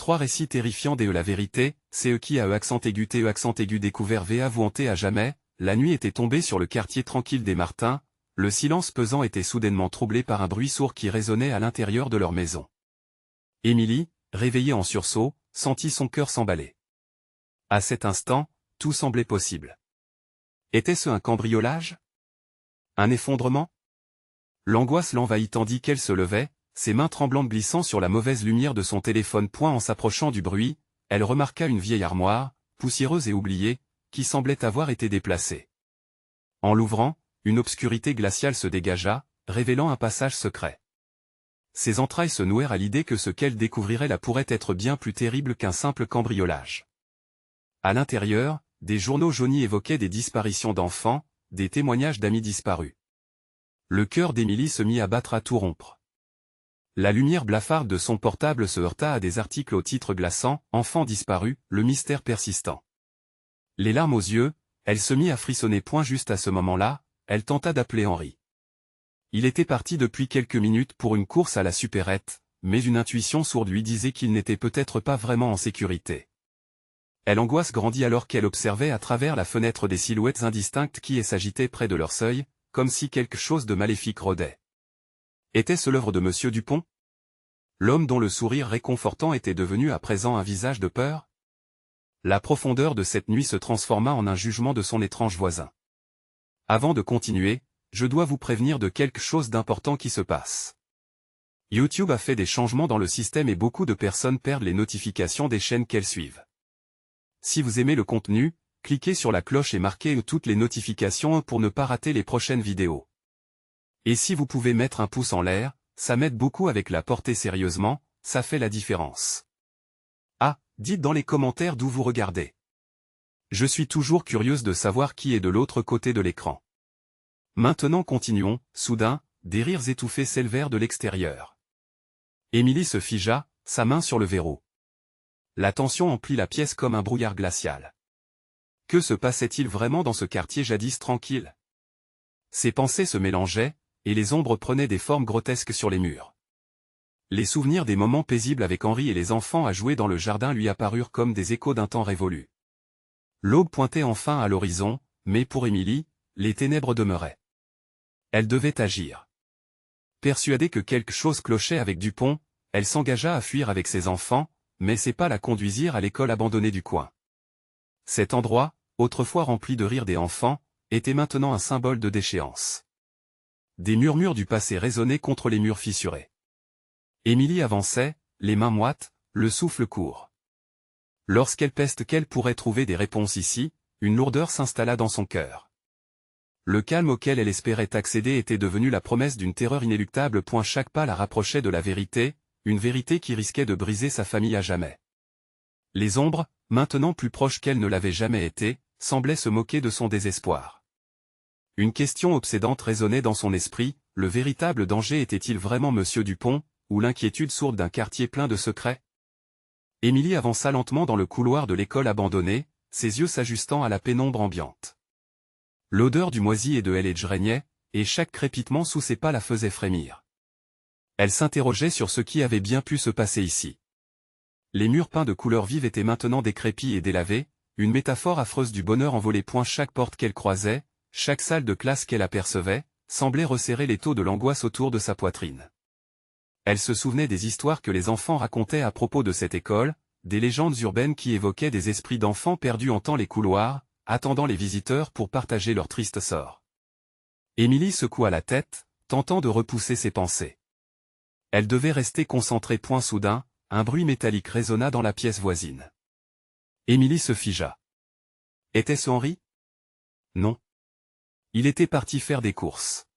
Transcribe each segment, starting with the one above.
3 récits terrifiants de la vérité, CE qui a accent aigu TE accent aigu découvert VA vous hanté à jamais, la nuit était tombée sur le quartier tranquille des Martins, le silence pesant était soudainement troublé par un bruit sourd qui résonnait à l'intérieur de leur maison. Émilie, réveillée en sursaut, sentit son cœur s'emballer. À cet instant, tout semblait possible. Était-ce un cambriolage? Un effondrement? L'angoisse l'envahit tandis qu'elle se levait, ses mains tremblantes glissant sur la mauvaise lumière de son téléphone. En s'approchant du bruit, elle remarqua une vieille armoire, poussiéreuse et oubliée, qui semblait avoir été déplacée. En l'ouvrant, une obscurité glaciale se dégagea, révélant un passage secret. Ses entrailles se nouèrent à l'idée que ce qu'elle découvrirait là pourrait être bien plus terrible qu'un simple cambriolage. À l'intérieur, des journaux jaunis évoquaient des disparitions d'enfants, des témoignages d'amis disparus. Le cœur d'Émilie se mit à battre à tout rompre. La lumière blafarde de son portable se heurta à des articles au titre glaçant, « Enfants disparus, le mystère persistant ». Les larmes aux yeux, elle se mit à frissonner. Juste à ce moment-là, elle tenta d'appeler Henri. Il était parti depuis quelques minutes pour une course à la supérette, mais une intuition sourde lui disait qu'il n'était peut-être pas vraiment en sécurité. L'angoisse grandit alors qu'elle observait à travers la fenêtre des silhouettes indistinctes qui s'agitaient près de leur seuil, comme si quelque chose de maléfique rôdait. Était-ce l'œuvre de Monsieur Dupont? L'homme dont le sourire réconfortant était devenu à présent un visage de peur? La profondeur de cette nuit se transforma en un jugement de son étrange voisin. Avant de continuer, je dois vous prévenir de quelque chose d'important qui se passe. YouTube a fait des changements dans le système et beaucoup de personnes perdent les notifications des chaînes qu'elles suivent. Si vous aimez le contenu, cliquez sur la cloche et marquez toutes les notifications pour ne pas rater les prochaines vidéos. Et si vous pouvez mettre un pouce en l'air, ça m'aide beaucoup avec la portée sérieusement, ça fait la différence. Ah, dites dans les commentaires d'où vous regardez. Je suis toujours curieuse de savoir qui est de l'autre côté de l'écran. Maintenant continuons, soudain, des rires étouffés s'élevèrent de l'extérieur. Émilie se figea, sa main sur le verrou. La tension emplit la pièce comme un brouillard glacial. Que se passait-il vraiment dans ce quartier jadis tranquille? Ses pensées se mélangeaient, et les ombres prenaient des formes grotesques sur les murs. Les souvenirs des moments paisibles avec Henri et les enfants à jouer dans le jardin lui apparurent comme des échos d'un temps révolu. L'aube pointait enfin à l'horizon, mais pour Émilie, les ténèbres demeuraient. Elle devait agir. Persuadée que quelque chose clochait avec Dupont, elle s'engagea à fuir avec ses enfants, mais ses pas la conduisirent à l'école abandonnée du coin. Cet endroit, autrefois rempli de rires des enfants, était maintenant un symbole de déchéance. Des murmures du passé résonnaient contre les murs fissurés. Émilie avançait, les mains moites, le souffle court. Lorsqu'elle peste qu'elle pourrait trouver des réponses ici, une lourdeur s'installa dans son cœur. Le calme auquel elle espérait accéder était devenu la promesse d'une terreur inéluctable. Chaque pas la rapprochait de la vérité, une vérité qui risquait de briser sa famille à jamais. Les ombres, maintenant plus proches qu'elle ne l'avait jamais été, semblaient se moquer de son désespoir. Une question obsédante résonnait dans son esprit, le véritable danger était-il vraiment Monsieur Dupont, ou l'inquiétude sourde d'un quartier plein de secrets? Émilie avança lentement dans le couloir de l'école abandonnée, ses yeux s'ajustant à la pénombre ambiante. L'odeur du moisi et de hélège régnait, et chaque crépitement sous ses pas la faisait frémir. Elle s'interrogeait sur ce qui avait bien pu se passer ici. Les murs peints de couleurs vives étaient maintenant décrépits et délavés, une métaphore affreuse du bonheur envolé. Chaque porte qu'elle croisait, chaque salle de classe qu'elle apercevait, semblait resserrer les taux de l'angoisse autour de sa poitrine. Elle se souvenait des histoires que les enfants racontaient à propos de cette école, des légendes urbaines qui évoquaient des esprits d'enfants perdus hantant les couloirs, attendant les visiteurs pour partager leur triste sort. Émilie secoua la tête, tentant de repousser ses pensées. Elle devait rester concentrée. Soudain, un bruit métallique résonna dans la pièce voisine. Émilie se figea. Était-ce Henri? Non. Il était parti faire des courses.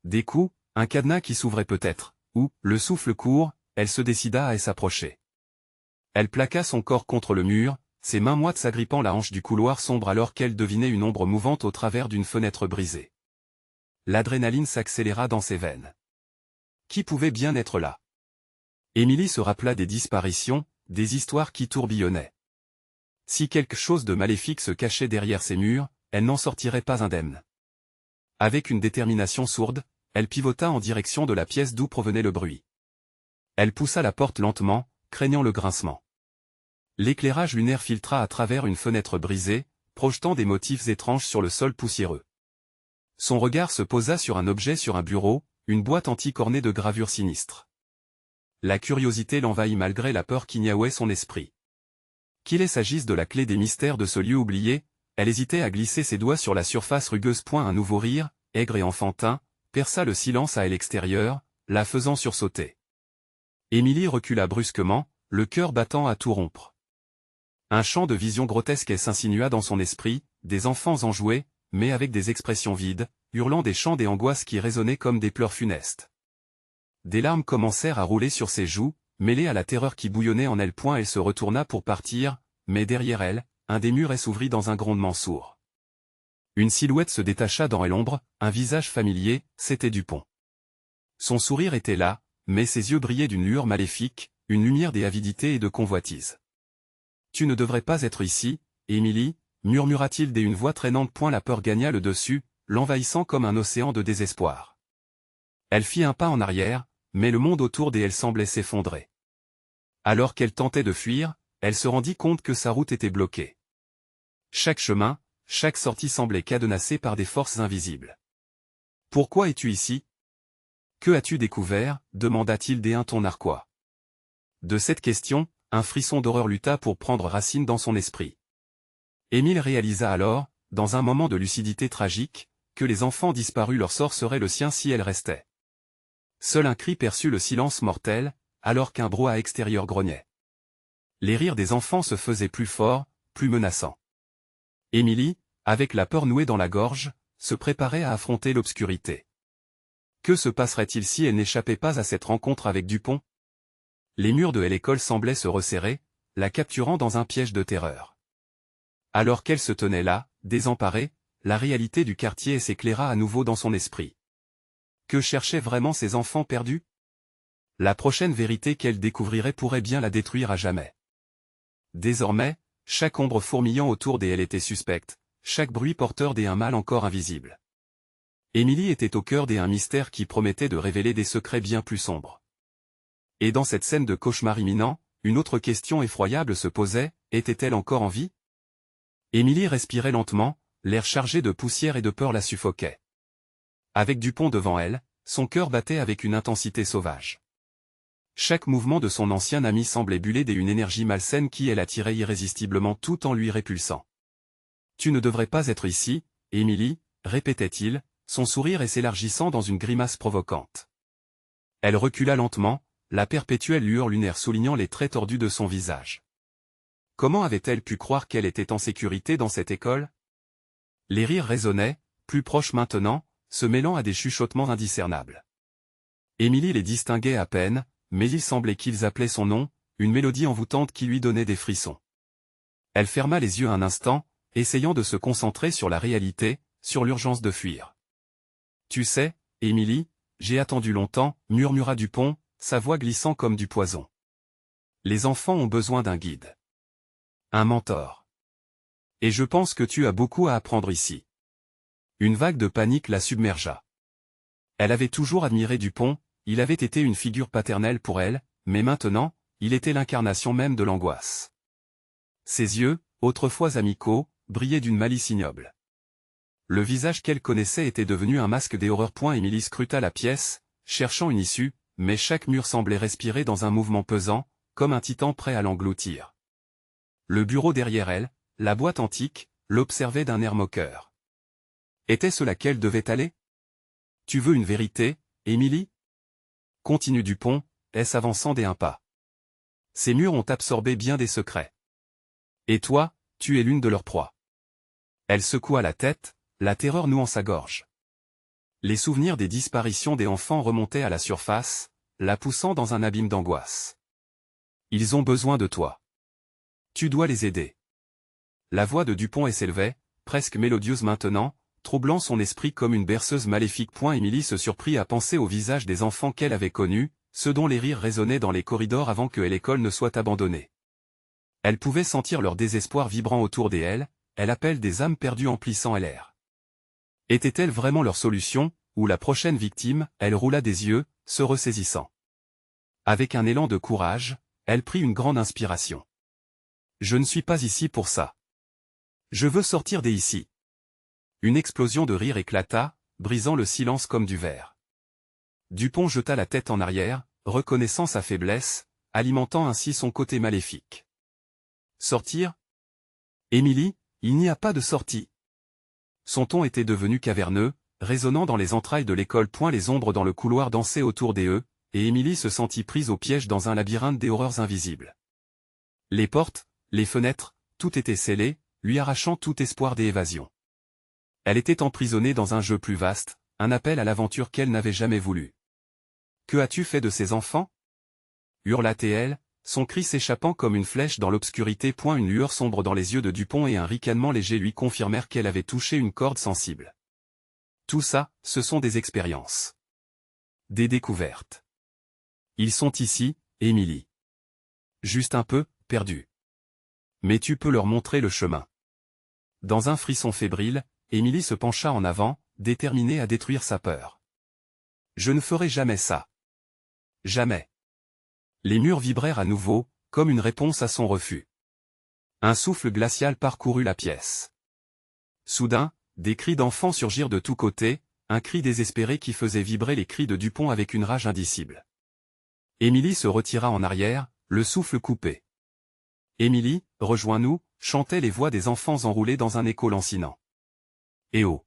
Des coups, un cadenas qui s'ouvrait peut-être, ou, le souffle court, elle se décida à s'approcher. Elle plaqua son corps contre le mur, ses mains moites s'agrippant la hanche du couloir sombre alors qu'elle devinait une ombre mouvante au travers d'une fenêtre brisée. L'adrénaline s'accéléra dans ses veines. Qui pouvait bien être là? Émilie se rappela des disparitions, des histoires qui tourbillonnaient. Si quelque chose de maléfique se cachait derrière ces murs, elle n'en sortirait pas indemne. Avec une détermination sourde, elle pivota en direction de la pièce d'où provenait le bruit. Elle poussa la porte lentement, craignant le grincement. L'éclairage lunaire filtra à travers une fenêtre brisée, projetant des motifs étranges sur le sol poussiéreux. Son regard se posa sur un objet sur un bureau, une boîte antique ornée de gravures sinistres. La curiosité l'envahit malgré la peur qui niaouait son esprit. Qu'il s'agisse de la clé des mystères de ce lieu oublié, elle hésitait à glisser ses doigts sur la surface rugueuse. Un nouveau rire, aigre et enfantin, perça le silence à l'extérieur, la faisant sursauter. Émilie recula brusquement, le cœur battant à tout rompre. Un champ de visions grotesques s'insinua dans son esprit, des enfants enjoués, mais avec des expressions vides, hurlant des chants et angoisses qui résonnaient comme des pleurs funestes. Des larmes commencèrent à rouler sur ses joues, mêlées à la terreur qui bouillonnait en elle. Elle se retourna pour partir, mais derrière elle, un des murs s'ouvrit dans un grondement sourd. Une silhouette se détacha dans l'ombre, un visage familier, c'était Dupont. Son sourire était là, mais ses yeux brillaient d'une lueur maléfique, une lumière d'avidité et de convoitise. « Tu ne devrais pas être ici, Émilie » murmura-t-il d'une voix traînante. La peur gagna le dessus, l'envahissant comme un océan de désespoir. Elle fit un pas en arrière, mais le monde autour d'elle semblait s'effondrer. Alors qu'elle tentait de fuir, elle se rendit compte que sa route était bloquée. Chaque chemin, chaque sortie semblait cadenassée par des forces invisibles. « Pourquoi es-tu ici ? Que as-tu découvert » demanda-t-il d'un ton narquois. De cette question, un frisson d'horreur lutta pour prendre racine dans son esprit. Émile réalisa alors, dans un moment de lucidité tragique, que les enfants disparus leur sort serait le sien si elle restait. Seul un cri perçut le silence mortel, alors qu'un brouhaha extérieur grognait. Les rires des enfants se faisaient plus forts, plus menaçants. Émilie, avec la peur nouée dans la gorge, se préparait à affronter l'obscurité. Que se passerait-il si elle n'échappait pas à cette rencontre avec Dupont ? Les murs de l'école semblaient se resserrer, la capturant dans un piège de terreur. Alors qu'elle se tenait là, désemparée, la réalité du quartier s'éclaira à nouveau dans son esprit. Que cherchaient vraiment ces enfants perdus ? La prochaine vérité qu'elle découvrirait pourrait bien la détruire à jamais. Désormais, chaque ombre fourmillant autour d'elle était suspecte, chaque bruit porteur d'un mal encore invisible. Émilie était au cœur d'un mystère qui promettait de révéler des secrets bien plus sombres. Et dans cette scène de cauchemar imminent, une autre question effroyable se posait, était-elle encore en vie ? Émilie respirait lentement, l'air chargé de poussière et de peur la suffoquait. Avec Dupont devant elle, son cœur battait avec une intensité sauvage. Chaque mouvement de son ancien ami semblait buller d'une énergie malsaine qui l'attirait irrésistiblement tout en lui répulsant. « Tu ne devrais pas être ici, Émilie » répétait-il, son sourire s'élargissant dans une grimace provocante. Elle recula lentement, la perpétuelle lueur lunaire soulignant les traits tordus de son visage. Comment avait-elle pu croire qu'elle était en sécurité dans cette école ? Les rires résonnaient, plus proches maintenant, se mêlant à des chuchotements indiscernables. Émilie les distinguait à peine, mais il semblait qu'ils appelaient son nom, une mélodie envoûtante qui lui donnait des frissons. Elle ferma les yeux un instant, essayant de se concentrer sur la réalité, sur l'urgence de fuir. « Tu sais, Émilie, j'ai attendu longtemps » murmura Dupont, sa voix glissant comme du poison. « Les enfants ont besoin d'un guide. Un mentor. Et je pense que tu as beaucoup à apprendre ici. » Une vague de panique la submergea. Elle avait toujours admiré Dupont, il avait été une figure paternelle pour elle, mais maintenant, il était l'incarnation même de l'angoisse. Ses yeux, autrefois amicaux, brillaient d'une malice ignoble. Le visage qu'elle connaissait était devenu un masque des horreurs. Émilie scruta la pièce, cherchant une issue, mais chaque mur semblait respirer dans un mouvement pesant, comme un titan prêt à l'engloutir. Le bureau derrière elle, la boîte antique, l'observait d'un air moqueur. Était-ce là qu'elle devait aller ? « Tu veux une vérité, Émilie ? » Continue Dupont, s'avançant d'un pas. Ces murs ont absorbé bien des secrets. Et toi, tu es l'une de leurs proies. Elle secoua la tête, la terreur nouant sa gorge. Les souvenirs des disparitions des enfants remontaient à la surface, la poussant dans un abîme d'angoisse. Ils ont besoin de toi. Tu dois les aider. La voix de Dupont s'élevait, presque mélodieuse maintenant, troublant son esprit comme une berceuse maléfique. Émilie se surprit à penser au visage des enfants qu'elle avait connus, ceux dont les rires résonnaient dans les corridors avant que l'école ne soit abandonnée. Elle pouvait sentir leur désespoir vibrant autour d'elle, elle appelle des âmes perdues emplissant l'air. Était-elle vraiment leur solution, ou la prochaine victime ? Elle roula des yeux, se ressaisissant. Avec un élan de courage, elle prit une grande inspiration. Je ne suis pas ici pour ça. Je veux sortir d'ici. Une explosion de rire éclata, brisant le silence comme du verre. Dupont jeta la tête en arrière, reconnaissant sa faiblesse, alimentant ainsi son côté maléfique. Sortir? Émilie, il n'y a pas de sortie. Son ton était devenu caverneux, résonnant dans les entrailles de l'école. Les ombres dans le couloir dansaient autour d'eux, et Émilie se sentit prise au piège dans un labyrinthe des horreurs invisibles. Les portes, les fenêtres, tout était scellé, lui arrachant tout espoir d'évasion. Elle était emprisonnée dans un jeu plus vaste, un appel à l'aventure qu'elle n'avait jamais voulu. « Que as-tu fait de ces enfants » hurla-t-elle, son cri s'échappant comme une flèche dans l'obscurité. Une lueur sombre dans les yeux de Dupont et un ricanement léger lui confirmèrent qu'elle avait touché une corde sensible. Tout ça, ce sont des expériences. Des découvertes. Ils sont ici, Émilie. Juste un peu, perdu. Mais tu peux leur montrer le chemin. Dans un frisson fébrile, Émilie se pencha en avant, déterminée à détruire sa peur. Je ne ferai jamais ça. Jamais. Les murs vibrèrent à nouveau, comme une réponse à son refus. Un souffle glacial parcourut la pièce. Soudain, des cris d'enfants surgirent de tous côtés, un cri désespéré qui faisait vibrer les cris de Dupont avec une rage indicible. Émilie se retira en arrière, le souffle coupé. « Émilie, rejoins-nous » chantaient les voix des enfants enroulés dans un écho lancinant. Et oh!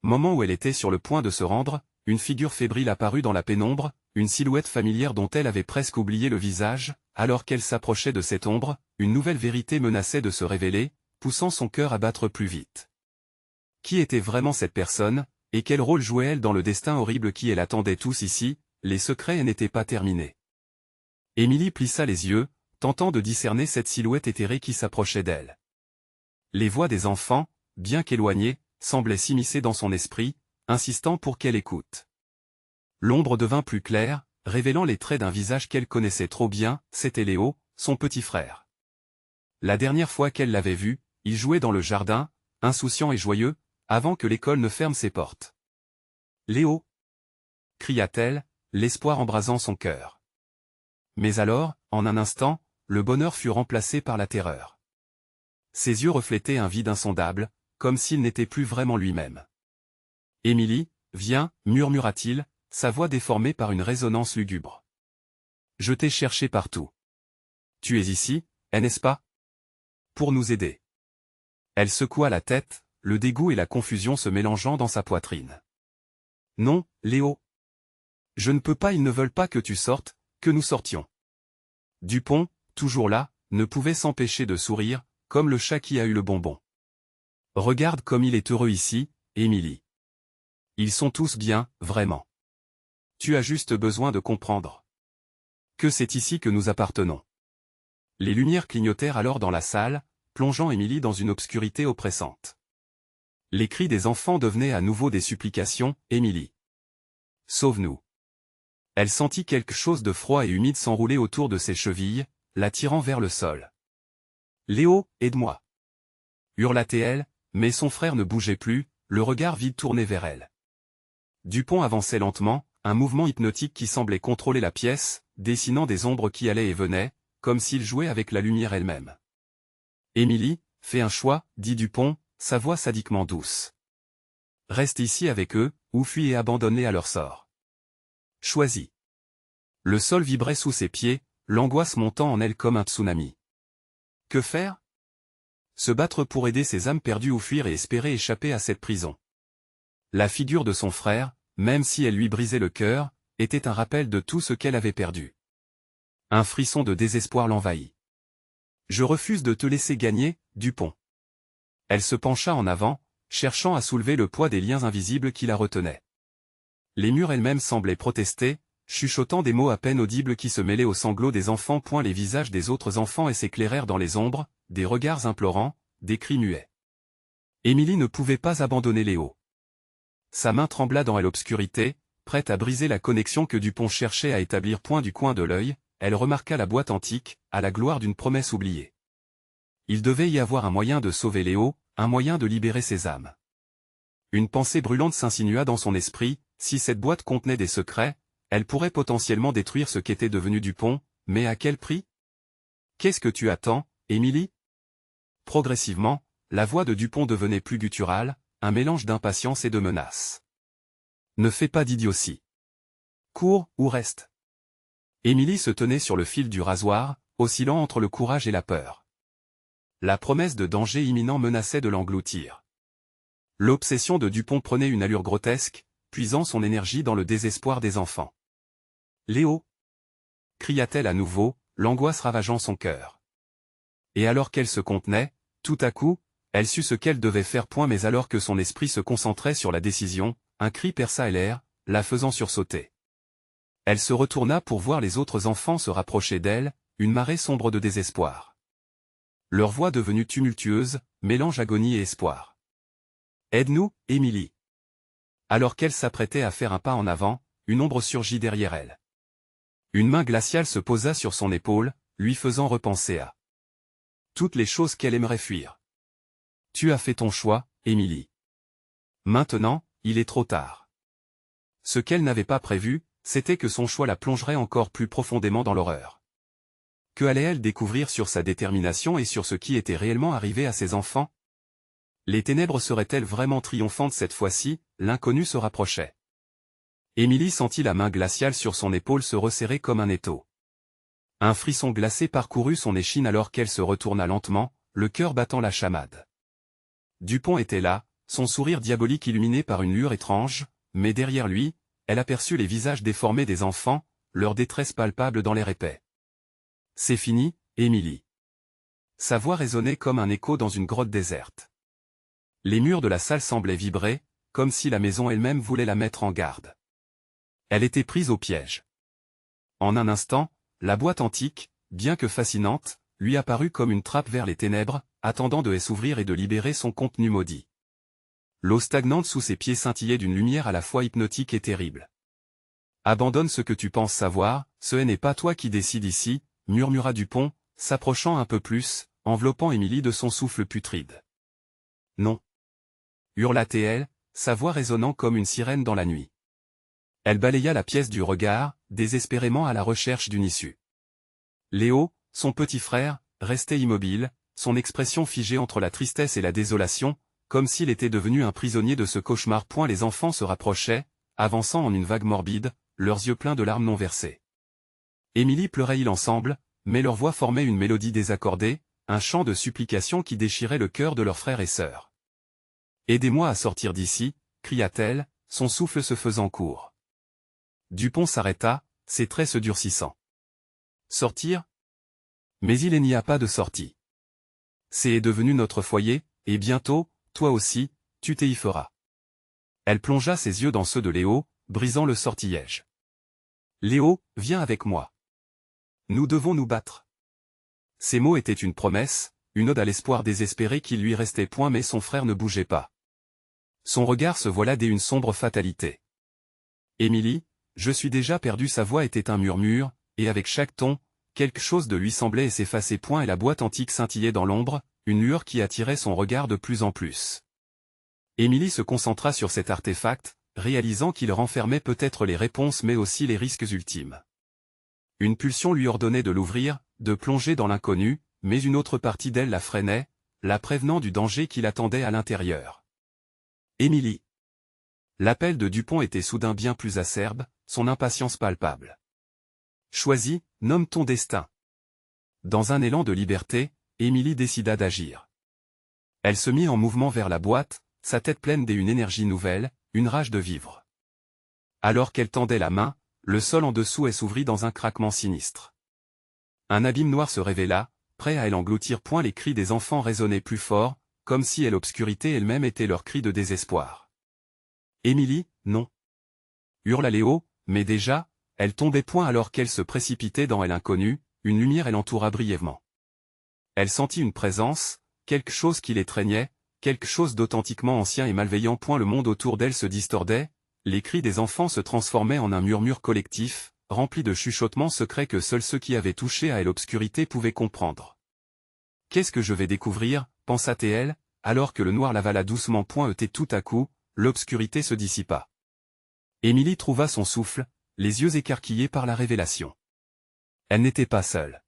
Moment où elle était sur le point de se rendre, une figure fébrile apparut dans la pénombre, une silhouette familière dont elle avait presque oublié le visage. Alors qu'elle s'approchait de cette ombre, une nouvelle vérité menaçait de se révéler, poussant son cœur à battre plus vite. Qui était vraiment cette personne, et quel rôle jouait-elle dans le destin horrible qui elle attendait tous ici? Les secrets n'étaient pas terminés. Émilie plissa les yeux, tentant de discerner cette silhouette éthérée qui s'approchait d'elle. Les voix des enfants, bien qu'éloignées, semblaient s'immiscer dans son esprit, insistant pour qu'elle écoute. L'ombre devint plus claire, révélant les traits d'un visage qu'elle connaissait trop bien. C'était Léo, son petit frère. La dernière fois qu'elle l'avait vu, il jouait dans le jardin, insouciant et joyeux, avant que l'école ne ferme ses portes. « Léo » cria-t-elle, l'espoir embrasant son cœur. Mais alors, en un instant, le bonheur fut remplacé par la terreur. Ses yeux reflétaient un vide insondable, comme s'il n'était plus vraiment lui-même. « Émilie, viens » murmura-t-il, sa voix déformée par une résonance lugubre. « Je t'ai cherché partout. Tu es ici, n'est-ce pas? Pour nous aider. » Elle secoua la tête, le dégoût et la confusion se mélangeant dans sa poitrine. « Non, Léo. Je ne peux pas, ils ne veulent pas que tu sortes, que nous sortions. » Dupont, toujours là, ne pouvait s'empêcher de sourire, comme le chat qui a eu le bonbon. « Regarde comme il est heureux ici, Émilie. Ils sont tous bien, vraiment. Tu as juste besoin de comprendre que c'est ici que nous appartenons. » Les lumières clignotèrent alors dans la salle, plongeant Émilie dans une obscurité oppressante. Les cris des enfants devenaient à nouveau des supplications. « Émilie. Sauve-nous. » Elle sentit quelque chose de froid et humide s'enrouler autour de ses chevilles, la tirant vers le sol. « Léo, aide-moi » hurla-t-elle, mais son frère ne bougeait plus, le regard vide tourné vers elle. Dupont avançait lentement, un mouvement hypnotique qui semblait contrôler la pièce, dessinant des ombres qui allaient et venaient, comme s'il jouait avec la lumière elle-même. « Émilie, fais un choix » dit Dupont, sa voix sadiquement douce. « Reste ici avec eux, ou fuis et abandonne-les à leur sort. Choisis. » Le sol vibrait sous ses pieds, l'angoisse montant en elle comme un tsunami. Que faire? Se battre pour aider ses âmes perdues ou fuir et espérer échapper à cette prison. La figure de son frère, même si elle lui brisait le cœur, était un rappel de tout ce qu'elle avait perdu. Un frisson de désespoir l'envahit. « Je refuse de te laisser gagner, Dupont. » Elle se pencha en avant, cherchant à soulever le poids des liens invisibles qui la retenaient. Les murs elles-mêmes semblaient protester, chuchotant des mots à peine audibles qui se mêlaient aux sanglots des enfants. Les visages des autres enfants s'éclairèrent dans les ombres, des regards implorants, des cris muets. Émilie ne pouvait pas abandonner Léo. Sa main trembla dans l'obscurité, prête à briser la connexion que Dupont cherchait à établir. Du coin de l'œil, elle remarqua la boîte antique, à la gloire d'une promesse oubliée. Il devait y avoir un moyen de sauver Léo, un moyen de libérer ses âmes. Une pensée brûlante s'insinua dans son esprit, si cette boîte contenait des secrets, elle pourrait potentiellement détruire ce qu'était devenu Dupont, Mais à quel prix? Qu'est-ce que tu attends, Émilie? Progressivement, la voix de Dupont devenait plus gutturale, un mélange d'impatience et de menace. Ne fais pas d'idiotie. Cours ou reste. Émilie se tenait sur le fil du rasoir, oscillant entre le courage et la peur. La promesse de danger imminent menaçait de l'engloutir. L'obsession de Dupont prenait une allure grotesque, puisant son énergie dans le désespoir des enfants. Léo! Cria-t-elle à nouveau, l'angoisse ravageant son cœur. Et alors qu'elle se contenait, tout à coup, elle sut ce qu'elle devait faire mais alors que son esprit se concentrait sur la décision, un cri perça l'air, la faisant sursauter. Elle se retourna pour voir les autres enfants se rapprocher d'elle, une marée sombre de désespoir. Leur voix devenue tumultueuse, mélange agonie et espoir. « Aide-nous, Émilie !» Alors qu'elle s'apprêtait à faire un pas en avant, une ombre surgit derrière elle. Une main glaciale se posa sur son épaule, lui faisant repenser à toutes les choses qu'elle aimerait fuir. « Tu as fait ton choix, Émilie. Maintenant, il est trop tard. » Ce qu'elle n'avait pas prévu, c'était que son choix la plongerait encore plus profondément dans l'horreur. Que allait-elle découvrir sur sa détermination et sur ce qui était réellement arrivé à ses enfants? Les ténèbres seraient-elles vraiment triomphantes cette fois-ci? L'inconnu se rapprochait. Émilie sentit la main glaciale sur son épaule se resserrer comme un étau. Un frisson glacé parcourut son échine alors qu'elle se retourna lentement, le cœur battant la chamade. Dupont était là, son sourire diabolique illuminé par une lueur étrange, mais derrière lui, elle aperçut les visages déformés des enfants, leur détresse palpable dans l'air épais. « C'est fini, Émilie. » Sa voix résonnait comme un écho dans une grotte déserte. Les murs de la salle semblaient vibrer, comme si la maison elle-même voulait la mettre en garde. Elle était prise au piège. En un instant, la boîte antique, bien que fascinante, lui apparut comme une trappe vers les ténèbres, attendant de s'ouvrir et de libérer son contenu maudit. L'eau stagnante sous ses pieds scintillait d'une lumière à la fois hypnotique et terrible. « Abandonne ce que tu penses savoir, ce n'est pas toi qui décides ici, » murmura Dupont, s'approchant un peu plus, enveloppant Émilie de son souffle putride. « Non. » hurla-t-elle, sa voix résonnant comme une sirène dans la nuit. Elle balaya la pièce du regard, désespérément à la recherche d'une issue. Léo, son petit frère, restait immobile, son expression figée entre la tristesse et la désolation, comme s'il était devenu un prisonnier de ce cauchemar. Les enfants se rapprochaient, avançant en une vague morbide, leurs yeux pleins de larmes non versées. Émilie pleurait ils ensemble, mais leur voix formait une mélodie désaccordée, un chant de supplication qui déchirait le cœur de leurs frères et sœurs. « Aidez-moi à sortir d'ici » cria-t-elle, son souffle se faisant court. Dupont s'arrêta, ses traits se durcissant. « Sortir ? Mais il n'y a pas de sortie. C'est devenu notre foyer, et bientôt, toi aussi, tu t'y feras. » Elle plongea ses yeux dans ceux de Léo, brisant le sortilège. « Léo, viens avec moi. Nous devons nous battre. » Ces mots étaient une promesse, une ode à l'espoir désespéré qu'il lui restait mais son frère ne bougeait pas. Son regard se voila dès une sombre fatalité. « Émilie, je suis déjà perdu. » Sa voix était un murmure, et avec chaque ton, quelque chose de lui semblait s'effacer. Et la boîte antique scintillait dans l'ombre, une lueur qui attirait son regard de plus en plus. Émilie se concentra sur cet artefact, réalisant qu'il renfermait peut-être les réponses mais aussi les risques ultimes. Une pulsion lui ordonnait de l'ouvrir, de plonger dans l'inconnu, mais une autre partie d'elle la freinait, la prévenant du danger qui l'attendait à l'intérieur. « Émilie !» L'appel de Dupont était soudain bien plus acerbe, son impatience palpable. « Choisis, nomme ton destin. » Dans un élan de liberté, Émilie décida d'agir. Elle se mit en mouvement vers la boîte, sa tête pleine d'une énergie nouvelle, une rage de vivre. Alors qu'elle tendait la main, le sol en dessous s'ouvrit dans un craquement sinistre. Un abîme noir se révéla, prêt à l'engloutir. Les cris des enfants résonnaient plus fort, comme si l'obscurité elle-même était leur cri de désespoir. « Émilie, non !» hurla Léo, mais déjà, elle tombait alors qu'elle se précipitait dans l'inconnu, une lumière l'entoura brièvement. Elle sentit une présence, quelque chose qui l'étreignait, quelque chose d'authentiquement ancien et malveillant. Le monde autour d'elle se distordait, les cris des enfants se transformaient en un murmure collectif, rempli de chuchotements secrets que seuls ceux qui avaient touché à l'obscurité pouvaient comprendre. « Qu'est-ce que je vais découvrir ?» pensa-t-elle, alors que le noir l'avala doucement. Tout à coup, l'obscurité se dissipa. Émilie trouva son souffle, les yeux écarquillés par la révélation. Elle n'était pas seule.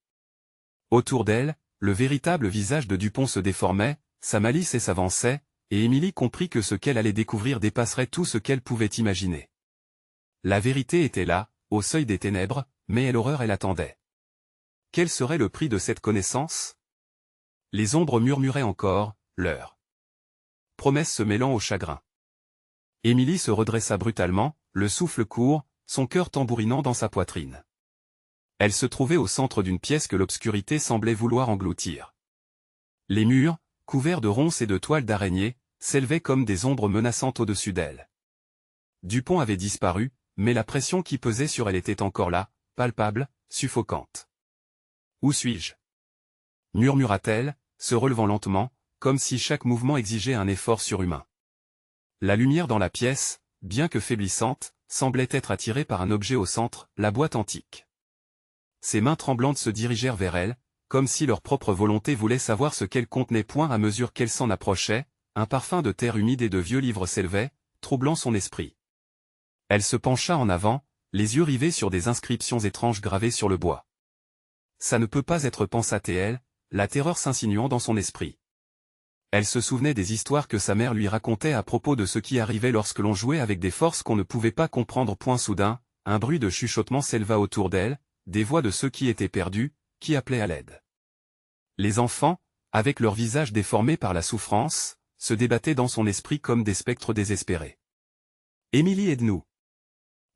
Autour d'elle, le véritable visage de Dupont se déformait, sa malice s'avançait, et Émilie comprit que ce qu'elle allait découvrir dépasserait tout ce qu'elle pouvait imaginer. La vérité était là, au seuil des ténèbres, mais l'horreur elle attendait. Quel serait le prix de cette connaissance? Les ombres murmuraient encore, leur promesse se mêlant au chagrin. Émilie se redressa brutalement, le souffle court, son cœur tambourinant dans sa poitrine. Elle se trouvait au centre d'une pièce que l'obscurité semblait vouloir engloutir. Les murs, couverts de ronces et de toiles d'araignées, s'élevaient comme des ombres menaçantes au-dessus d'elle. Dupont avait disparu, mais la pression qui pesait sur elle était encore là, palpable, suffocante. « Où suis-je » murmura-t-elle, se relevant lentement, comme si chaque mouvement exigeait un effort surhumain. La lumière dans la pièce, bien que faiblissante, semblait être attirée par un objet au centre, la boîte antique. Ses mains tremblantes se dirigèrent vers elle, comme si leur propre volonté voulait savoir ce qu'elle contenait. À mesure qu'elle s'en approchait, un parfum de terre humide et de vieux livres s'élevait, troublant son esprit. Elle se pencha en avant, les yeux rivés sur des inscriptions étranges gravées sur le bois. Ça ne peut pas être, pensa-t-elle, la terreur s'insinuant dans son esprit. Elle se souvenait des histoires que sa mère lui racontait à propos de ce qui arrivait lorsque l'on jouait avec des forces qu'on ne pouvait pas comprendre. Soudain, un bruit de chuchotement s'éleva autour d'elle, des voix de ceux qui étaient perdus, qui appelaient à l'aide. Les enfants, avec leurs visages déformés par la souffrance, se débattaient dans son esprit comme des spectres désespérés. « Émilie, aide-nous »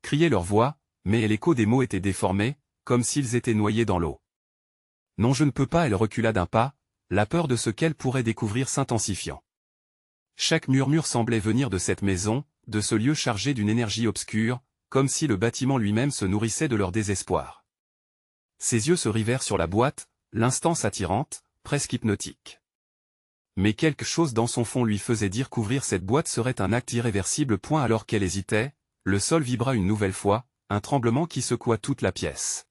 criaient leurs voix, mais l'écho des mots était déformé, comme s'ils étaient noyés dans l'eau. « Non, je ne peux pas. » Elle recula d'un pas, la peur de ce qu'elle pourrait découvrir s'intensifiant. Chaque murmure semblait venir de cette maison, de ce lieu chargé d'une énergie obscure, comme si le bâtiment lui-même se nourrissait de leur désespoir. Ses yeux se rivèrent sur la boîte, l'instance attirante, presque hypnotique. Mais quelque chose dans son fond lui faisait dire qu'ouvrir cette boîte serait un acte irréversible. Alors qu'elle hésitait, le sol vibra une nouvelle fois, un tremblement qui secoua toute la pièce.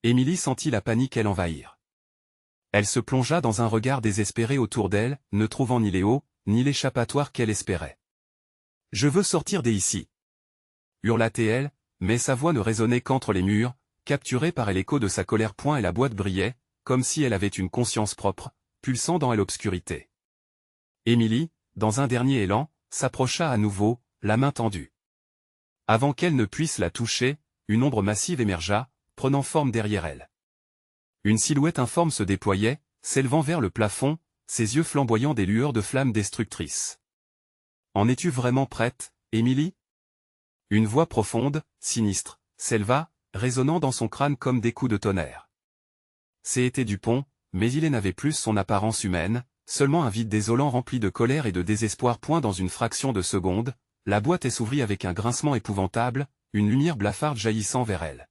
Émilie sentit la panique l'envahir. Elle se plongea dans un regard désespéré autour d'elle, ne trouvant ni Léo, ni l'échappatoire qu'elle espérait. « Je veux sortir d'ici » hurla-t-elle, mais sa voix ne résonnait qu'entre les murs, capturée par l'écho de sa colère. Et la boîte brillait, comme si elle avait une conscience propre, pulsant dans l'obscurité. Émilie, dans un dernier élan, s'approcha à nouveau, la main tendue. Avant qu'elle ne puisse la toucher, une ombre massive émergea, prenant forme derrière elle. Une silhouette informe se déployait, s'élevant vers le plafond, ses yeux flamboyant des lueurs de flammes destructrices. « En es-tu vraiment prête, Émilie » Une voix profonde, sinistre, s'éleva, résonnant dans son crâne comme des coups de tonnerre. C'était Dupont, mais il n'avait plus son apparence humaine, seulement un vide désolant rempli de colère et de désespoir. Dans une fraction de seconde, la boîte s'ouvrit avec un grincement épouvantable, une lumière blafarde jaillissant vers elle.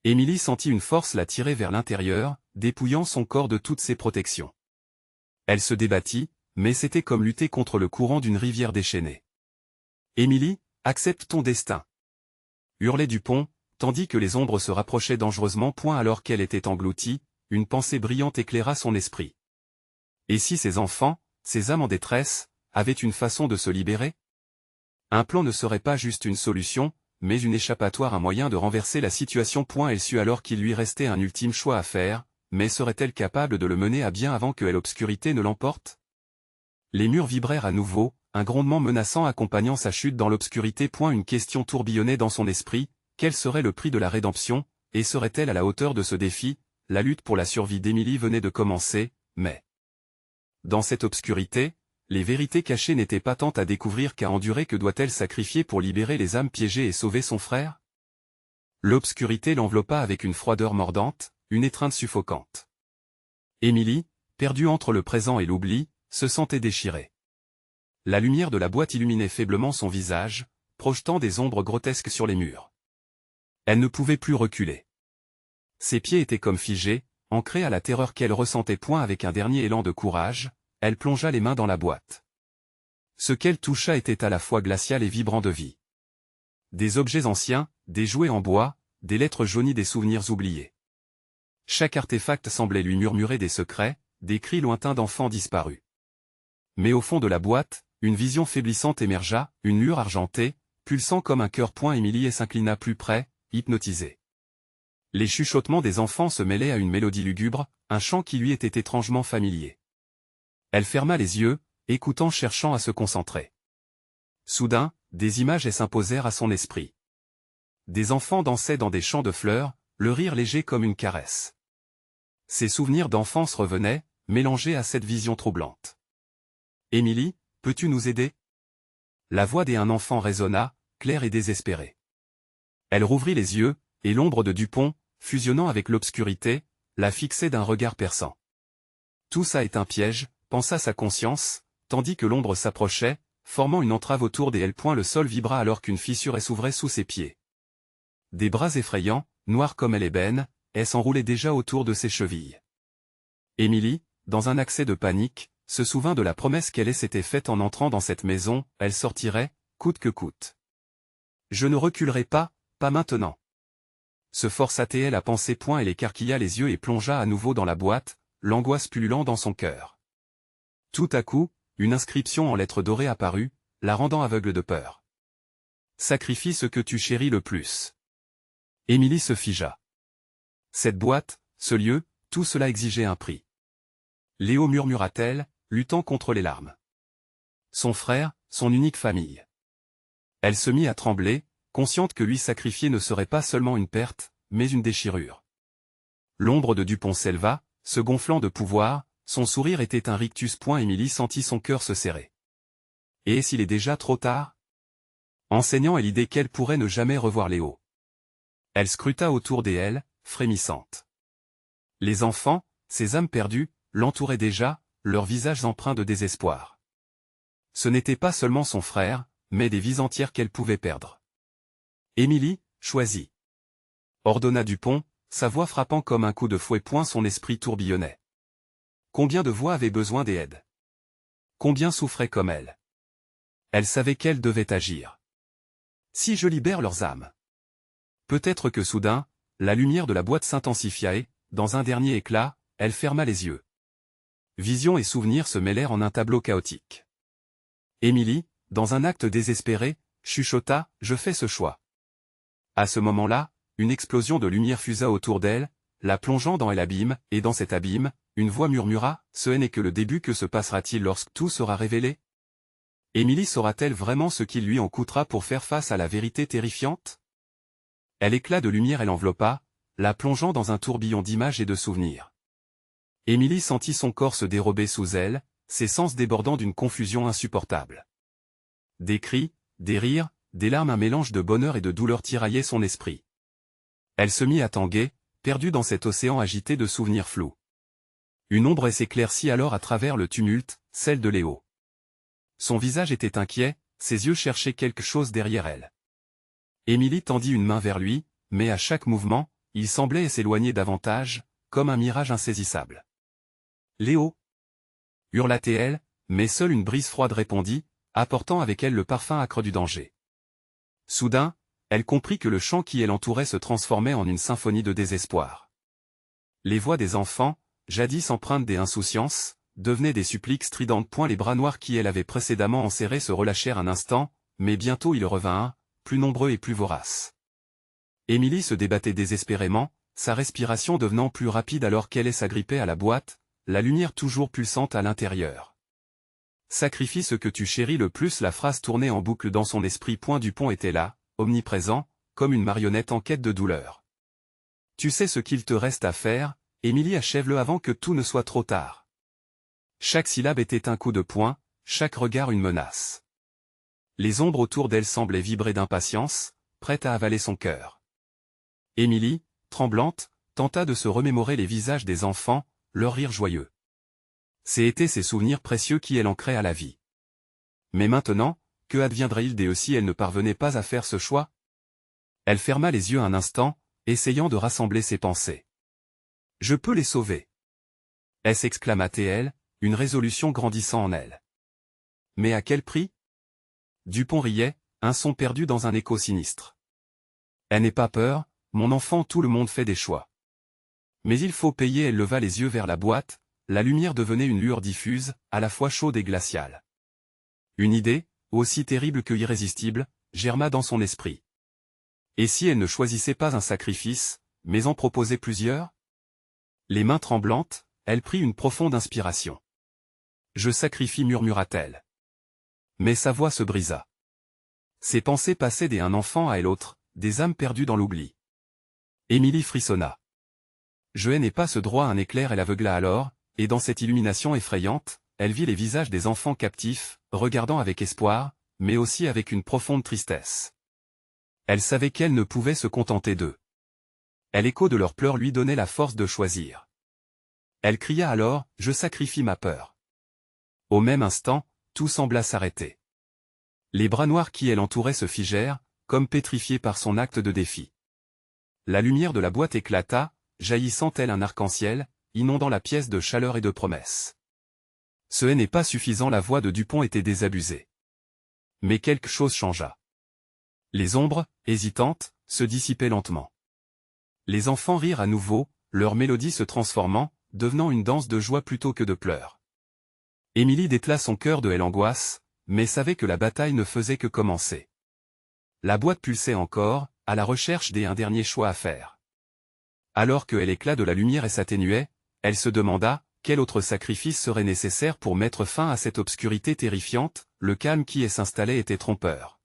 Émilie sentit une force la tirer vers l'intérieur, dépouillant son corps de toutes ses protections. Elle se débattit, mais c'était comme lutter contre le courant d'une rivière déchaînée. « Émilie, accepte ton destin » hurlait Dupont, tandis que les ombres se rapprochaient dangereusement. Alors qu'elle était engloutie, une pensée brillante éclaira son esprit. Et si ces enfants, ces âmes en détresse, avaient une façon de se libérer? Un plan ne serait pas juste une solution, mais une échappatoire, un moyen de renverser la situation. Elle sut alors qu'il lui restait un ultime choix à faire, mais serait-elle capable de le mener à bien avant que l'obscurité ne l'emporte? Les murs vibrèrent à nouveau, un grondement menaçant accompagnant sa chute dans l'obscurité. Une question tourbillonnait dans son esprit, quel serait le prix de la rédemption, et serait-elle à la hauteur de ce défi? La lutte pour la survie d'Émilie venait de commencer, mais dans cette obscurité, les vérités cachées n'étaient pas tant à découvrir qu'à endurer. Que doit-elle sacrifier pour libérer les âmes piégées et sauver son frère? L'obscurité l'enveloppa avec une froideur mordante, une étreinte suffocante. Émilie, perdue entre le présent et l'oubli, se sentait déchirée. La lumière de la boîte illuminait faiblement son visage, projetant des ombres grotesques sur les murs. Elle ne pouvait plus reculer. Ses pieds étaient comme figés, ancrés à la terreur qu'elle ressentait. Avec un dernier élan de courage, elle plongea les mains dans la boîte. Ce qu'elle toucha était à la fois glacial et vibrant de vie. Des objets anciens, des jouets en bois, des lettres jaunies, des souvenirs oubliés. Chaque artefact semblait lui murmurer des secrets, des cris lointains d'enfants disparus. Mais au fond de la boîte, une vision faiblissante émergea, une lueur argentée, pulsant comme un cœur. Émilie s'inclina plus près, hypnotisée. Les chuchotements des enfants se mêlaient à une mélodie lugubre, un chant qui lui était étrangement familier. Elle ferma les yeux, écoutant, cherchant à se concentrer. Soudain, des images s'imposèrent à son esprit. Des enfants dansaient dans des champs de fleurs, le rire léger comme une caresse. Ses souvenirs d'enfance revenaient, mélangés à cette vision troublante. « Émilie, peux-tu nous aider ?» La voix d'un enfant résonna, claire et désespérée. Elle rouvrit les yeux, et l'ombre de Dupont, fusionnant avec l'obscurité, la fixait d'un regard perçant. Tout ça est un piège, pensa sa conscience, tandis que l'ombre s'approchait, formant une entrave autour d'elle. Le sol vibra alors qu'une fissure s'ouvrait sous ses pieds. Des bras effrayants, noirs comme l'ébène, s'enroulaient déjà autour de ses chevilles. Émilie, dans un accès de panique, se souvint de la promesse qu'elle s'était faite en entrant dans cette maison, elle sortirait, coûte que coûte. « Je ne reculerai pas, pas maintenant. » Se força-t-elle à penser point, elle écarquilla les yeux et plongea à nouveau dans la boîte, l'angoisse pullulant dans son cœur. Tout à coup, une inscription en lettres dorées apparut, la rendant aveugle de peur. « Sacrifie ce que tu chéris le plus. » Émilie se figea. Cette boîte, ce lieu, tout cela exigeait un prix. Léo, murmura-t-elle, luttant contre les larmes. Son frère, son unique famille. Elle se mit à trembler, consciente que lui sacrifier ne serait pas seulement une perte, mais une déchirure. L'ombre de Dupont s'éleva, se gonflant de pouvoir, son sourire était un rictus. Émilie sentit son cœur se serrer. Et s'il est déjà trop tard? Enseignant à l'idée qu'elle pourrait ne jamais revoir Léo. Elle scruta autour d'elle, frémissante. Les enfants, ces âmes perdues, l'entouraient déjà, leurs visages empreints de désespoir. Ce n'était pas seulement son frère, mais des vies entières qu'elle pouvait perdre. « Émilie, choisis !» ordonna Dupont, sa voix frappant comme un coup de fouet. Son esprit tourbillonnait. Combien de voix avaient besoin d'aide? Combien souffraient comme elle? Elle savait qu'elle devait agir. Si je libère leurs âmes. Peut-être que soudain, la lumière de la boîte s'intensifia et, dans un dernier éclat, elle ferma les yeux. Vision et souvenirs se mêlèrent en un tableau chaotique. Émilie, dans un acte désespéré, chuchota « Je fais ce choix ». À ce moment-là, une explosion de lumière fusa autour d'elle, la plongeant dans l'abîme, et dans cet abîme, une voix murmura « Ce n'est que le début, que se passera-t-il lorsque tout sera révélé ?» Émilie saura-t-elle vraiment ce qu'il lui en coûtera pour faire face à la vérité terrifiante? L'éclat de lumière l'enveloppa, la plongeant dans un tourbillon d'images et de souvenirs. Émilie sentit son corps se dérober sous elle, ses sens débordant d'une confusion insupportable. Des cris, des rires, des larmes, un mélange de bonheur et de douleur tiraillaient son esprit. Elle se mit à tanguer, perdue dans cet océan agité de souvenirs flous. Une ombre s'éclaircit alors à travers le tumulte, celle de Léo. Son visage était inquiet, ses yeux cherchaient quelque chose derrière elle. Émilie tendit une main vers lui, mais à chaque mouvement, il semblait s'éloigner davantage, comme un mirage insaisissable. « Léo !» hurla-t-elle, mais seule une brise froide répondit, apportant avec elle le parfum âcre du danger. Soudain, elle comprit que le chant qui l'entourait se transformait en une symphonie de désespoir. Les voix des enfants, jadis empreintes des insouciances, devenaient des suppliques stridentes. Les bras noirs qui elle avait précédemment enserrés se relâchèrent un instant, mais bientôt ils revinrent, plus nombreux et plus voraces. Émilie se débattait désespérément, sa respiration devenant plus rapide alors qu'elle s'agrippait à la boîte, la lumière toujours pulsante à l'intérieur. « Sacrifie ce que tu chéris le plus », la phrase tournait en boucle dans son esprit. Dupont était là, omniprésent, comme une marionnette en quête de douleur. « Tu sais ce qu'il te reste à faire, Émilie, achève-le avant que tout ne soit trop tard. » Chaque syllabe était un coup de poing, chaque regard une menace. Les ombres autour d'elle semblaient vibrer d'impatience, prêtes à avaler son cœur. Émilie, tremblante, tenta de se remémorer les visages des enfants, leur rire joyeux. C'étaient ces souvenirs précieux qui l'ancraient à la vie. Mais maintenant, que adviendrait-il d'eux si elle ne parvenait pas à faire ce choix? Elle ferma les yeux un instant, essayant de rassembler ses pensées. « Je peux les sauver !» s'exclama-t-elle, une résolution grandissant en elle. « Mais à quel prix ?» Dupont riait, un son perdu dans un écho sinistre. « Elle n'aie pas peur, mon enfant, tout le monde fait des choix. Mais il faut payer. » Elle leva les yeux vers la boîte, la lumière devenait une lueur diffuse, à la fois chaude et glaciale. Une idée, aussi terrible que irrésistible, germa dans son esprit. Et si elle ne choisissait pas un sacrifice, mais en proposer plusieurs? Les mains tremblantes, elle prit une profonde inspiration. Je sacrifie, murmura-t-elle. Mais sa voix se brisa. Ses pensées passaient d'un enfant à l'autre, des âmes perdues dans l'oubli. Émilie frissonna. Je n'ai pas ce droit. Un éclair l'aveugla alors, et dans cette illumination effrayante, elle vit les visages des enfants captifs, regardant avec espoir, mais aussi avec une profonde tristesse. Elle savait qu'elle ne pouvait se contenter d'eux. L'écho de leurs pleurs lui donnait la force de choisir. Elle cria alors, « Je sacrifie ma peur. » Au même instant, tout sembla s'arrêter. Les bras noirs qui l'entouraient se figèrent, comme pétrifiés par son acte de défi. La lumière de la boîte éclata, jaillissant tel un arc-en-ciel, inondant la pièce de chaleur et de promesses. Ce n'est pas suffisant, la voix de Dupont était désabusée. Mais quelque chose changea. Les ombres, hésitantes, se dissipaient lentement. Les enfants rirent à nouveau, leur mélodie se transformant, devenant une danse de joie plutôt que de pleurs. Émilie détela son cœur de l'angoisse, mais savait que la bataille ne faisait que commencer. La boîte pulsait encore, à la recherche d'un dernier choix à faire. Alors que l'éclat de la lumière s'atténuait, elle se demanda, quel autre sacrifice serait nécessaire pour mettre fin à cette obscurité terrifiante. Le calme qui s'installait était trompeur.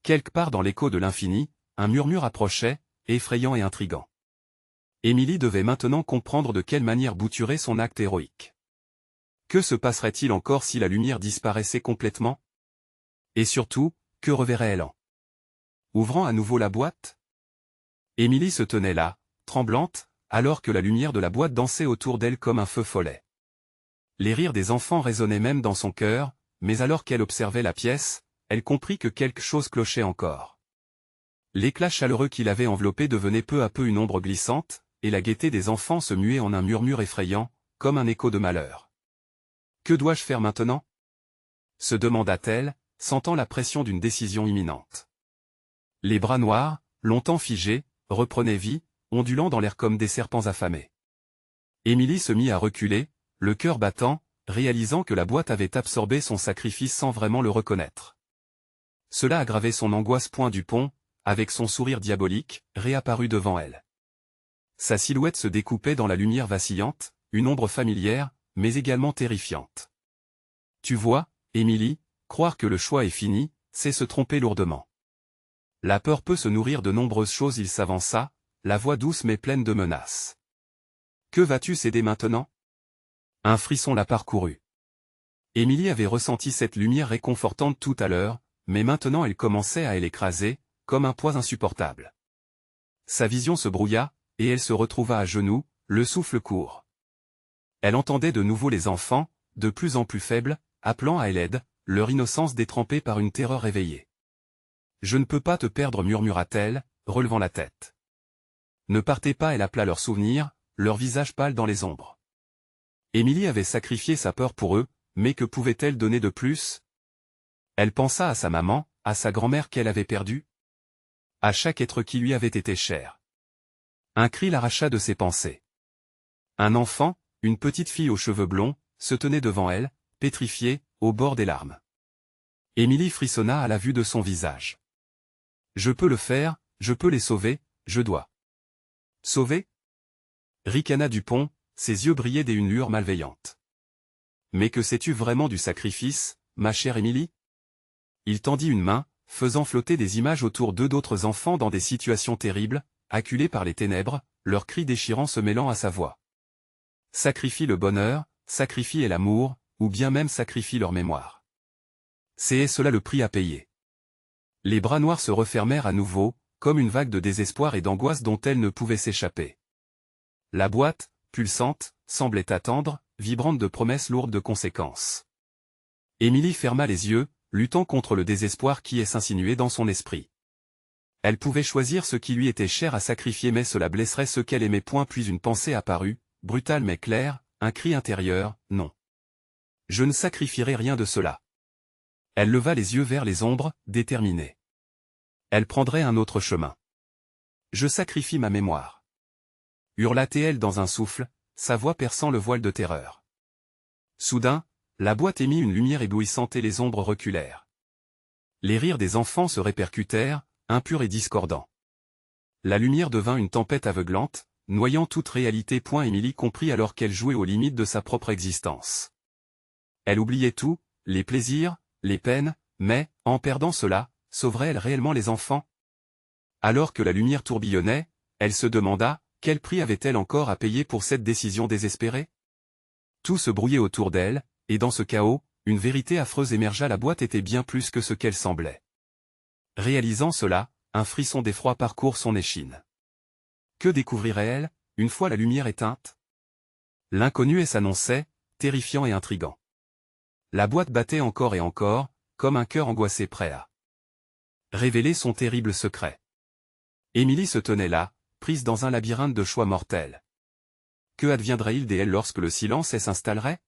Quelque part dans l'écho de l'infini, un murmure approchait, effrayant et intrigant. Émilie devait maintenant comprendre de quelle manière bouturer son acte héroïque. Que se passerait-il encore si la lumière disparaissait complètement? Et surtout, que reverrait-elle en ouvrant à nouveau la boîte? Émilie se tenait là, tremblante, alors que la lumière de la boîte dansait autour d'elle comme un feu follet. Les rires des enfants résonnaient même dans son cœur, mais alors qu'elle observait la pièce, elle comprit que quelque chose clochait encore. L'éclat chaleureux qui l'avait enveloppée devenait peu à peu une ombre glissante, et la gaieté des enfants se muait en un murmure effrayant, comme un écho de malheur. Que dois-je faire maintenant? Se demanda-t-elle, sentant la pression d'une décision imminente. Les bras noirs, longtemps figés, reprenaient vie, ondulant dans l'air comme des serpents affamés. Émilie se mit à reculer, le cœur battant, réalisant que la boîte avait absorbé son sacrifice sans vraiment le reconnaître. Cela aggravait son angoisse. Dupont, avec son sourire diabolique, réapparut devant elle. Sa silhouette se découpait dans la lumière vacillante, une ombre familière, mais également terrifiante. Tu vois, Émilie, croire que le choix est fini, c'est se tromper lourdement. La peur peut se nourrir de nombreuses choses. Il s'avança, la voix douce mais pleine de menaces. Que vas-tu céder maintenant? Un frisson la parcourut. Émilie avait ressenti cette lumière réconfortante tout à l'heure, mais maintenant elle commençait à l'écraser, comme un poids insupportable. Sa vision se brouilla, et elle se retrouva à genoux, le souffle court. Elle entendait de nouveau les enfants, de plus en plus faibles, appelant à l'aide, leur innocence détrempée par une terreur réveillée. Je ne peux pas te perdre, murmura-t-elle, relevant la tête. Ne partez pas. Elle appela leurs souvenirs, leurs visages pâles dans les ombres. Émilie avait sacrifié sa peur pour eux, mais que pouvait-elle donner de plus? Elle pensa à sa maman, à sa grand-mère qu'elle avait perdue, à chaque être qui lui avait été cher. Un cri l'arracha de ses pensées. Un enfant, une petite fille aux cheveux blonds, se tenait devant elle, pétrifiée, au bord des larmes. Émilie frissonna à la vue de son visage. Je peux le faire, je peux les sauver, je dois. Sauver? Ricana Dupont, ses yeux brillaient d'une lueur malveillante. Mais que sais-tu vraiment du sacrifice, ma chère Émilie? Il tendit une main, faisant flotter des images autour d'eux d'autres enfants dans des situations terribles, acculés par les ténèbres, leurs cris déchirants se mêlant à sa voix. Sacrifie le bonheur, sacrifie l'amour, ou bien même sacrifie leur mémoire. C'est cela le prix à payer. Les bras noirs se refermèrent à nouveau, comme une vague de désespoir et d'angoisse dont elle ne pouvait s'échapper. La boîte, pulsante, semblait attendre, vibrante de promesses lourdes de conséquences. Émilie ferma les yeux, luttant contre le désespoir qui s'insinuait dans son esprit. Elle pouvait choisir ce qui lui était cher à sacrifier, mais cela blesserait ceux qu'elle aimait. Puis une pensée apparut, brutale mais claire, un cri intérieur, non. Je ne sacrifierai rien de cela. Elle leva les yeux vers les ombres, déterminée. Elle prendrait un autre chemin. Je sacrifie ma mémoire. Hurla-t-elle dans un souffle, sa voix perçant le voile de terreur. Soudain, la boîte émit une lumière éblouissante et les ombres reculèrent. Les rires des enfants se répercutèrent, impurs et discordants. La lumière devint une tempête aveuglante, noyant toute réalité. Émilie comprit alors qu'elle jouait aux limites de sa propre existence. Elle oubliait tout, les plaisirs, les peines, mais, en perdant cela, sauverait-elle réellement les enfants? Alors que la lumière tourbillonnait, elle se demanda, quel prix avait-elle encore à payer pour cette décision désespérée? Tout se brouillait autour d'elle, et dans ce chaos, une vérité affreuse émergea. La boîte était bien plus que ce qu'elle semblait. Réalisant cela, un frisson d'effroi parcourt son échine. Que découvrirait-elle, une fois la lumière éteinte? L'inconnu s'annonçait, terrifiant et intrigant. La boîte battait encore et encore, comme un cœur angoissé prêt à révéler son terrible secret. Émilie se tenait là, prise dans un labyrinthe de choix mortels. Que adviendrait-il d'elle lorsque le silence s'installerait?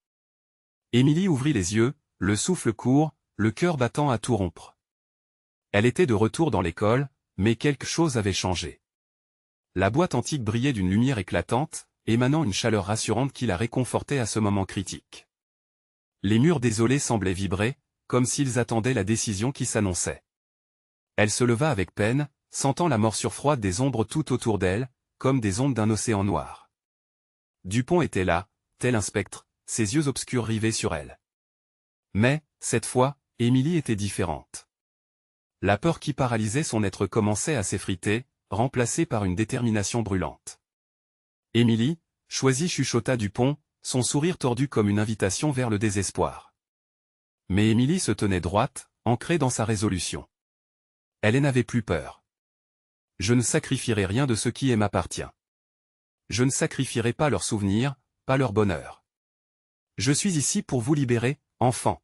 Émilie ouvrit les yeux, le souffle court, le cœur battant à tout rompre. Elle était de retour dans l'école, mais quelque chose avait changé. La boîte antique brillait d'une lumière éclatante, émanant une chaleur rassurante qui la réconfortait à ce moment critique. Les murs désolés semblaient vibrer, comme s'ils attendaient la décision qui s'annonçait. Elle se leva avec peine, sentant la morsure froide des ombres tout autour d'elle, comme des ondes d'un océan noir. Dupont était là, tel un spectre, ses yeux obscurs rivés sur elle. Mais, cette fois, Émilie était différente. La peur qui paralysait son être commençait à s'effriter, remplacée par une détermination brûlante. Émilie, choisie, chuchota Dupont, son sourire tordu comme une invitation vers le désespoir. Mais Émilie se tenait droite, ancrée dans sa résolution. Elle n'avait plus peur. Je ne sacrifierai rien de ce qui m'appartient. Je ne sacrifierai pas leurs souvenirs, pas leur bonheur. Je suis ici pour vous libérer, enfants.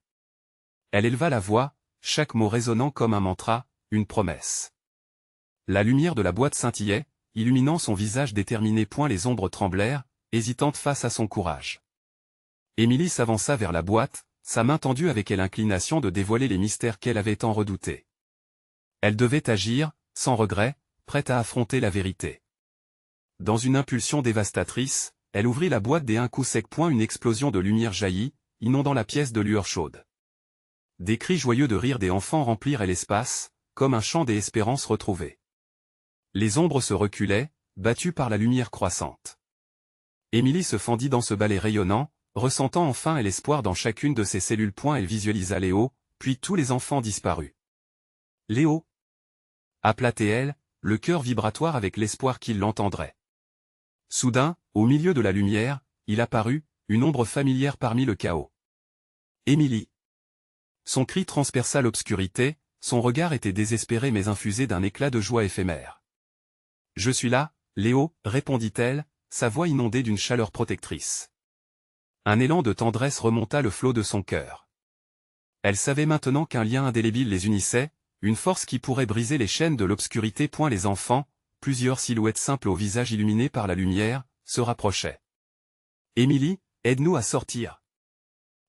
Elle éleva la voix, chaque mot résonnant comme un mantra, une promesse. La lumière de la boîte scintillait, illuminant son visage déterminé. Les ombres tremblèrent, hésitantes face à son courage. Émilie s'avança vers la boîte, sa main tendue avec l'inclination de dévoiler les mystères qu'elle avait tant redoutés. Elle devait agir, sans regret, prête à affronter la vérité. Dans une impulsion dévastatrice, elle ouvrit la boîte d'un coup sec. Une explosion de lumière jaillit, inondant la pièce de lueur chaude. Des cris joyeux de rire des enfants remplirent l'espace, comme un chant des espérances retrouvées. Les ombres se reculaient, battues par la lumière croissante. Émilie se fendit dans ce balai rayonnant, ressentant enfin l'espoir dans chacune de ses cellules. Elle visualisa Léo, puis tous les enfants disparus. Léo, appela-t-elle, le cœur vibratoire avec l'espoir qu'il l'entendrait. Soudain, au milieu de la lumière, il apparut, une ombre familière parmi le chaos. Émilie. Son cri transperça l'obscurité, son regard était désespéré mais infusé d'un éclat de joie éphémère. Je suis là, Léo, répondit-elle, sa voix inondée d'une chaleur protectrice. Un élan de tendresse remonta le flot de son cœur. Elle savait maintenant qu'un lien indélébile les unissait, une force qui pourrait briser les chaînes de l'obscurité. Les enfants, plusieurs silhouettes simples au visage illuminé par la lumière, se rapprochaient. Émilie, aide-nous à sortir.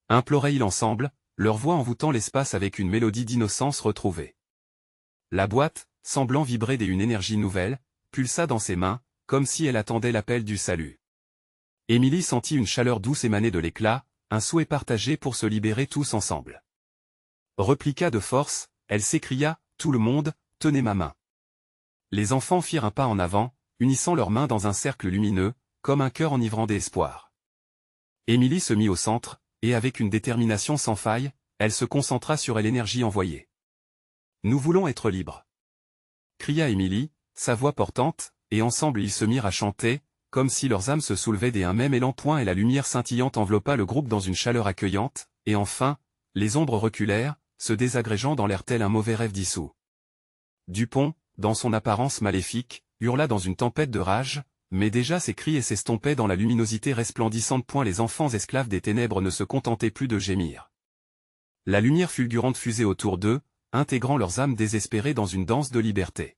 Imploraient-ils ensemble, leur voix envoûtant l'espace avec une mélodie d'innocence retrouvée. La boîte, semblant vibrer d'une énergie nouvelle, pulsa dans ses mains, comme si elle attendait l'appel du salut. Émilie sentit une chaleur douce émaner de l'éclat, un souhait partagé pour se libérer tous ensemble. Repliqua de force, elle s'écria, tout le monde, tenez ma main. Les enfants firent un pas en avant, unissant leurs mains dans un cercle lumineux, comme un cœur enivrant d'espoir. Émilie se mit au centre, et avec une détermination sans faille, elle se concentra sur l'énergie envoyée. Nous voulons être libres. Cria Émilie, sa voix portante, et ensemble ils se mirent à chanter, comme si leurs âmes se soulevaient d'un même élan. Et la lumière scintillante enveloppa le groupe dans une chaleur accueillante, et enfin, les ombres reculèrent, se désagrégeant dans l'air tel un mauvais rêve dissous. Dupont, dans son apparence maléfique, hurla dans une tempête de rage, mais déjà ses cris s'estompaient dans la luminosité resplendissante. Les enfants esclaves des ténèbres ne se contentaient plus de gémir. La lumière fulgurante fusait autour d'eux, intégrant leurs âmes désespérées dans une danse de liberté.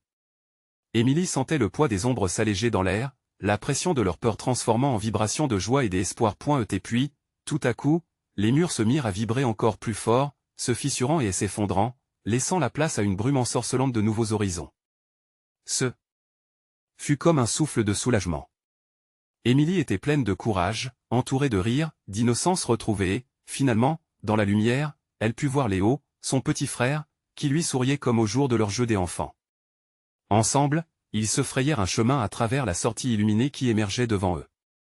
Émilie sentait le poids des ombres s'alléger dans l'air, la pression de leur peur transformant en vibration de joie et d'espoir. Puis, tout à coup, les murs se mirent à vibrer encore plus fort, se fissurant et s'effondrant, laissant la place à une brume ensorcelante de nouveaux horizons. Ce fut comme un souffle de soulagement. Émilie était pleine de courage, entourée de rire, d'innocence retrouvée et, finalement, dans la lumière, elle put voir Léo, son petit frère, qui lui souriait comme au jour de leur jeu des enfants. Ensemble, Ils se frayèrent un chemin à travers la sortie illuminée qui émergeait devant eux.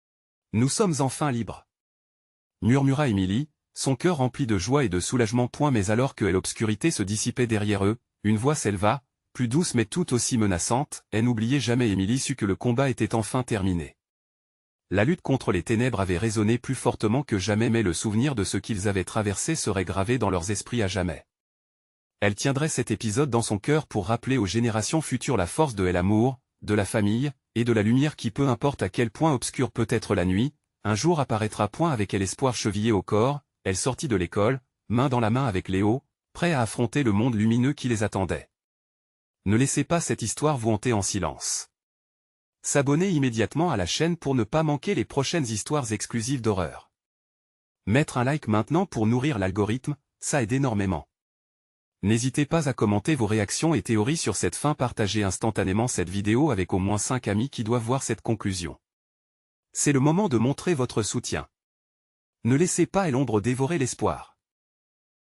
« Nous sommes enfin libres !» murmura Émilie, son cœur rempli de joie et de soulagement. Mais alors que l'obscurité se dissipait derrière eux, une voix s'éleva, plus douce mais tout aussi menaçante. « N'oubliez jamais !» Émilie sut que le combat était enfin terminé. La lutte contre les ténèbres avait résonné plus fortement que jamais, mais le souvenir de ce qu'ils avaient traversé serait gravé dans leurs esprits à jamais. Elle tiendrait cet épisode dans son cœur pour rappeler aux générations futures la force de l'amour, de la famille, et de la lumière qui, peu importe à quel point obscure peut être la nuit, un jour apparaîtra. Avec l'espoir chevillé au corps, elle sortit de l'école, main dans la main avec Léo, prêt à affronter le monde lumineux qui les attendait. Ne laissez pas cette histoire vous hanter en silence. S'abonner immédiatement à la chaîne pour ne pas manquer les prochaines histoires exclusives d'horreur. Mettre un like maintenant pour nourrir l'algorithme, ça aide énormément. N'hésitez pas à commenter vos réactions et théories sur cette fin. Partagez instantanément cette vidéo avec au moins 5 amis qui doivent voir cette conclusion. C'est le moment de montrer votre soutien. Ne laissez pas l'ombre dévorer l'espoir.